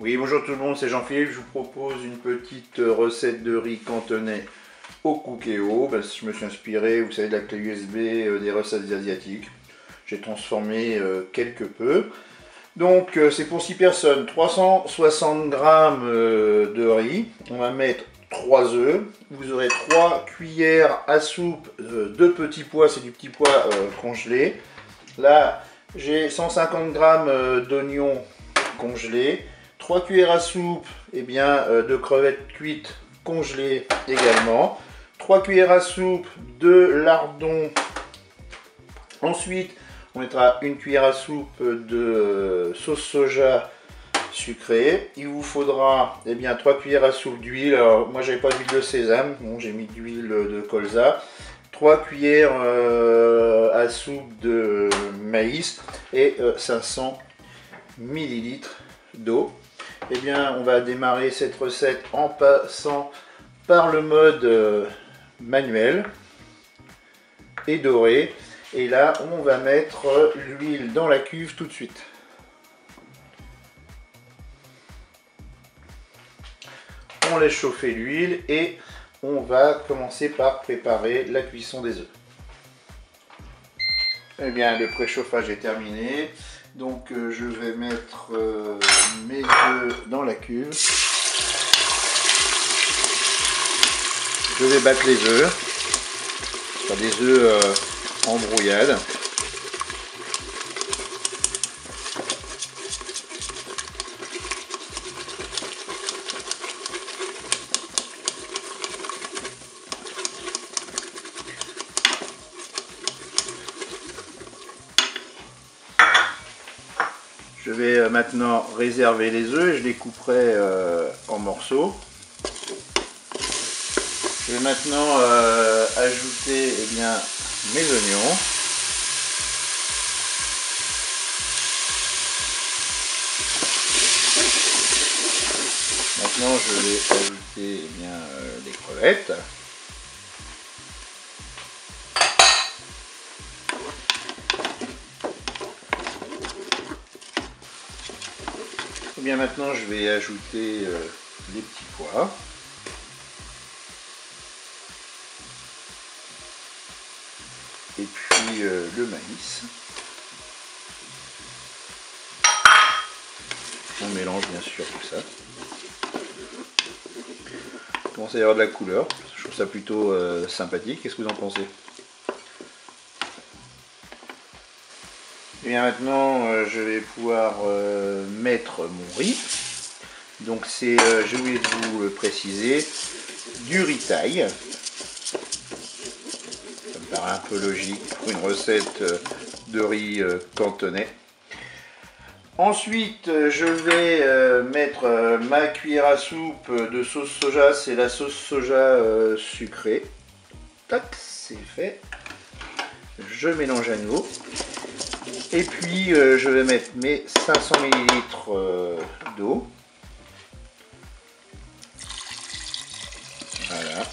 Oui, bonjour tout le monde, c'est Jean-Philippe. Je vous propose une petite recette de riz cantonais au cookéo. Je me suis inspiré, vous savez, de la clé USB des recettes asiatiques. J'ai transformé quelque peu. Donc, c'est pour 6 personnes, 360 grammes de riz. On va mettre 3 œufs. Vous aurez 3 cuillères à soupe de petits pois, c'est du petit pois congelé. Là, j'ai 150 grammes d'oignons congelés. 3 cuillères à soupe de crevettes cuites congelées également. 3 cuillères à soupe de lardons. Ensuite, on mettra une cuillère à soupe de sauce soja sucrée. Il vous faudra 3 cuillères à soupe d'huile. Alors, moi, j'avais pas d'huile de sésame, bon, j'ai mis de l'huile de colza. 3 cuillères à soupe de maïs et 500 ml d'eau. On va démarrer cette recette en passant par le mode manuel et doré. Et là, on va mettre l'huile dans la cuve tout de suite. On laisse chauffer l'huile et on va commencer par préparer la cuisson des œufs. Le préchauffage est terminé. Donc je vais mettre mes œufs dans la cuve. Je vais battre les œufs. Ce sera des œufs en brouillade. Je vais maintenant réserver les œufs et je les couperai en morceaux. Je vais maintenant ajouter mes oignons. Maintenant je vais ajouter les crevettes. Maintenant je vais ajouter les petits pois. Et puis le maïs. On mélange bien sûr tout ça. Il commence à y avoir de la couleur. Je trouve ça plutôt sympathique. Qu'est-ce que vous en pensez? Et maintenant, je vais pouvoir mettre mon riz. Donc c'est, j'ai oublié de vous le préciser, du riz thaï. Ça me paraît un peu logique pour une recette de riz cantonais. Ensuite, je vais mettre ma cuillère à soupe de sauce soja. C'est la sauce soja sucrée. Tac, c'est fait. Je mélange à nouveau. Et puis je vais mettre mes 500 ml d'eau. Voilà.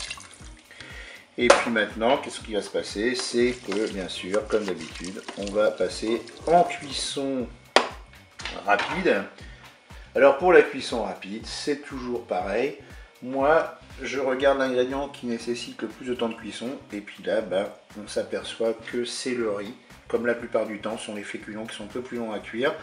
Et puis maintenant, qu'est-ce qui va se passer? C'est que, bien sûr, comme d'habitude, on va passer en cuisson rapide. Alors pour la cuisson rapide, c'est toujours pareil. Moi, je regarde l'ingrédient qui nécessite le plus de temps de cuisson. Et puis là, on s'aperçoit que c'est le riz. Comme la plupart du temps, ce sont les féculents qui sont un peu plus longs à cuire.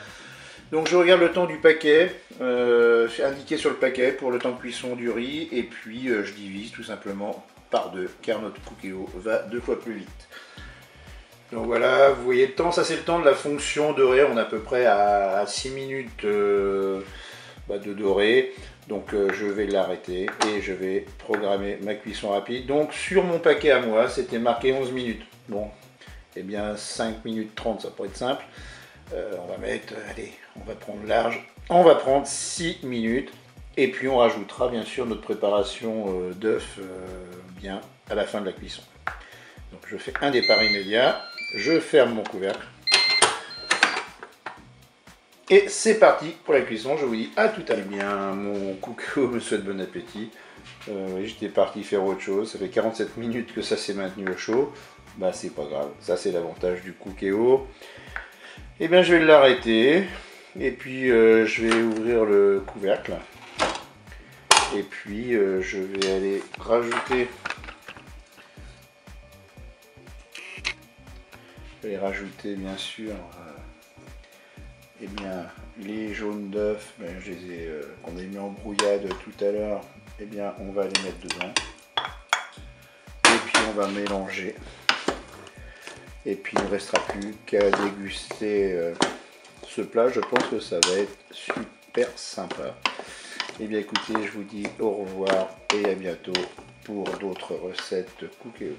Donc je regarde le temps du paquet, indiqué sur le paquet pour le temps de cuisson du riz, et puis je divise tout simplement par 2, car notre cookéo va 2 fois plus vite. Donc voilà, vous voyez le temps, ça c'est le temps de la fonction dorée, on est à peu près à 6 minutes de dorée. Donc je vais l'arrêter et je vais programmer ma cuisson rapide. Donc sur mon paquet à moi, c'était marqué 11 minutes. Bon. 5 minutes 30, ça pourrait être simple. On va mettre, allez, on va prendre large. On va prendre 6 minutes. Et puis on rajoutera bien sûr notre préparation d'œufs bien à la fin de la cuisson. Donc je fais un départ immédiat. Je ferme mon couvercle. Et c'est parti pour la cuisson. Je vous dis à tout à l'heure. Bien, mon cookéo me souhaite bon appétit. J'étais parti faire autre chose. Ça fait 47 minutes que ça s'est maintenu au chaud. C'est pas grave, ça c'est l'avantage du cookéo. Je vais l'arrêter. Et puis je vais ouvrir le couvercle. Et puis je vais aller rajouter. Je vais rajouter bien sûr eh bien, les jaunes d'œufs, qu'on a mis en brouillade tout à l'heure, eh bien on va les mettre dedans. Et puis on va mélanger. Et puis il ne restera plus qu'à déguster ce plat. Je pense que ça va être super sympa. Et bien écoutez, je vous dis au revoir et à bientôt pour d'autres recettes Cookéo.